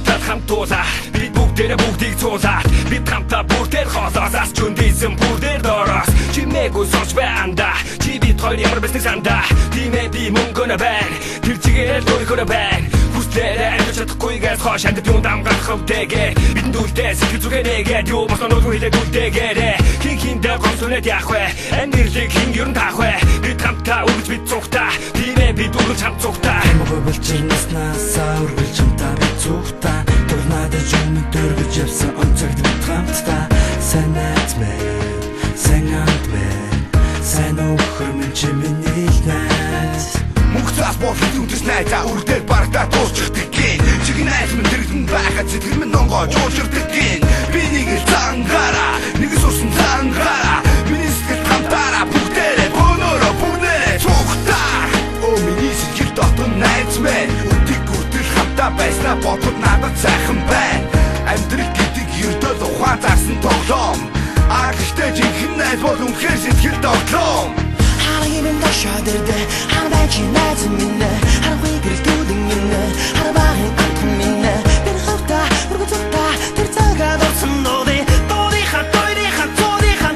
хамтад хамтуулаа бид бүгдийг цуулаад бид хамтаа бүрдээр хоолоосаас чүндийсэн бүрдээр доороос чимээгүй сонч байнда чи бид хоёр ямар бэсник санда тиймээ би мөнгөнө байна тэр чигээр өөрийнхөө байна хүслээрээ амьд чадахгүйгээс хойш амьд юм дамгах хөвтэйгээ бидэнд үлдээ сэтгэл зүгээ нэгээд юу босноо нуугүй хэлээд үлдээгээрээ хиндэ гомсонэд яах вэ амьдралыг хин ерөн таах вэ бид хамтаа үргэлж бид цугтаа тиймээ бид үргэлж хамт цугтаа Болчирнаснасаа үргэлж хамтаа бид цугтаа дурнадаж өмнө дөргөж явсан онцогт бид хамтдаа сайн найз минь сайн хамт минь сайн өхөр минь чи миний найз Мухтаас бол хүндэс найзаа үрдээр барагдаа дуусчихдаг гин чиг найз минь дэрэгэн байхад сэтгэл минь онгоо жуурчирдаг гин би нэг л зангаараа нэг сурсан зангаараа миний сэтгэл хамтаараа бүгдээрээ бөөнөрөө бүгдээрээ цугтаа оо миний сэтгэл дотор найз минь үтик үрдэл хамтаа байснаа бодоход надад сайхан байна амьдрал гэдэг ердөө ухаан зарсан тоглоом Гэхдээ жинхэнэ найз бол үнэхээр сэтгэл тоглоом Харагийн ташаадэрдэ хараа чи найз минь харахгүй гэрэлтүүдэн минь хараагийн амт минь би хавтаа бүргөцөлтөө тэр цагаад орсон нෝ디 тоодийнхаа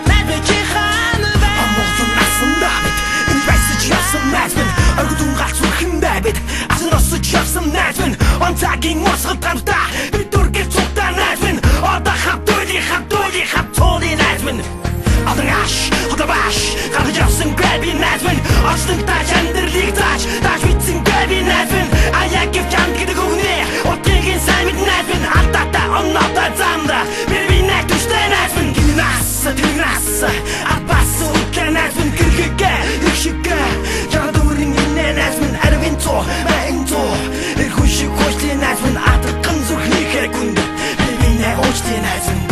найз чи хаана вэ Амбогцон насан давид энэ байсаж явсан найз минь оргодун галц үрхэн давид асан осож явсан найз минь онцагийн мосгол тамтаа би дүргэж цугтаа найз минь одоо хавтоодийнхаа цооны найз минь Одоогаш, гаргаж авсан грэби найз минь Очлогтой чандрлыг тааж битсэн грэби найз минь Аяг гэвч амт гэдэг үгнээ Утгыг сайн мэд найз минь Алдаатай оноотой замда Би найз түштэй найз минь Тэрнаас Арбас үгтэй найз минь Гэрхэгээ, иршигээ Жагад өрийн инээ найз минь Арвин цоо, майн цоо Ирхүн шиг хойчтой найз минь Атархан зүрхний хэрэгүнд Би найз уучтай найз минь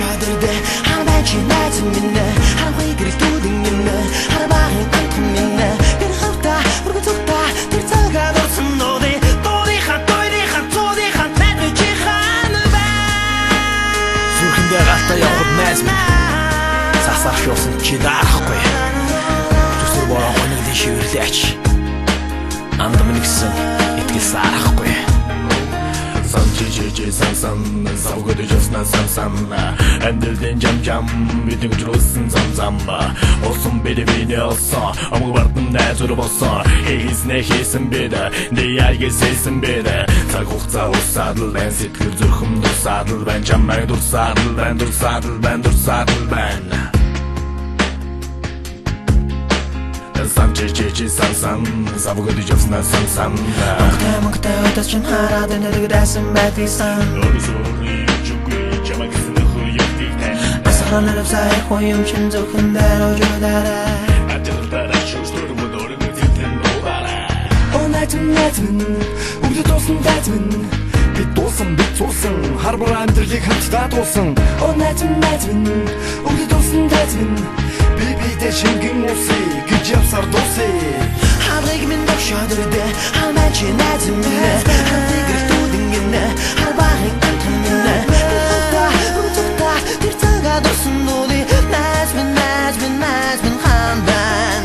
Шадэрдэ хараа чи найз минь харахгүй гэрэлтүүдэн минь хараагийн амт минь би хавтаа бүргөцөлтөө тэр цагаад орсон нෝ디 тоодийнхаа найз чи хаана вэ Зүрхэндээ галтаа явахд найз минь Сасах шуусан чи даахгүй Зүсэр бороо хоногдын шивэрлээч Андам нэгсэн итгэл сарахгүй Сан Савгоды жасна сан Амьдралын жам Бидний өдрөөсөн зам Олсон биди вине олсон Амг бардын найзур болсон Хийсэн бид Дияйгээс хэлсэн бид Цаг хугацаа усаадл байн Сэтгэл зүрхэм дурсаадл байн Чамайг дурсаадл байн Сан Савгоды жасна сан Мөнгөтэй өдөс чин хараад энэдэг дайсан байдгийсан Асаханаа сай хоём чин зөвхөндөө рожодараа О найз минь Үгдэ туусан найз минь Бид цуусан Харбар амьдралыг хамтдаа туулсан О найз минь Үгдэ туусан найз минь Бидээ шингэн усий гэж явсаар дуусээ Харыг минь догшоодэрдэ хараа чи найз минь харахгүй гэрэлтүүдэн минь хараагийн амт минь би хавтаа бүргөцөлтөө тэр цагаад орсон нෝди найз минь хамбан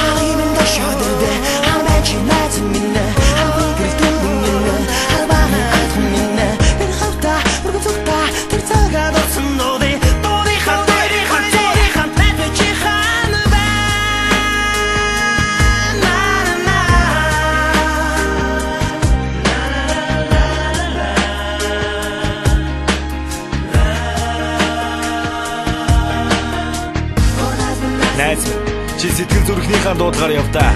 Харыг минь догшоодэрдэ хараа чи найз минь харахгүй гэрэлтүүдэн минь хараагийн амт минь би хавтаа бүргөцөлтөө тэр цагаад орсон нෝди Найз минь чи сэтгэл зүрхнийхээ дуудгаар явдаа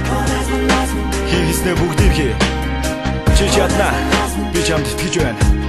Хийснээ бүгдийг хий Чи чадна би чамд итгэж байна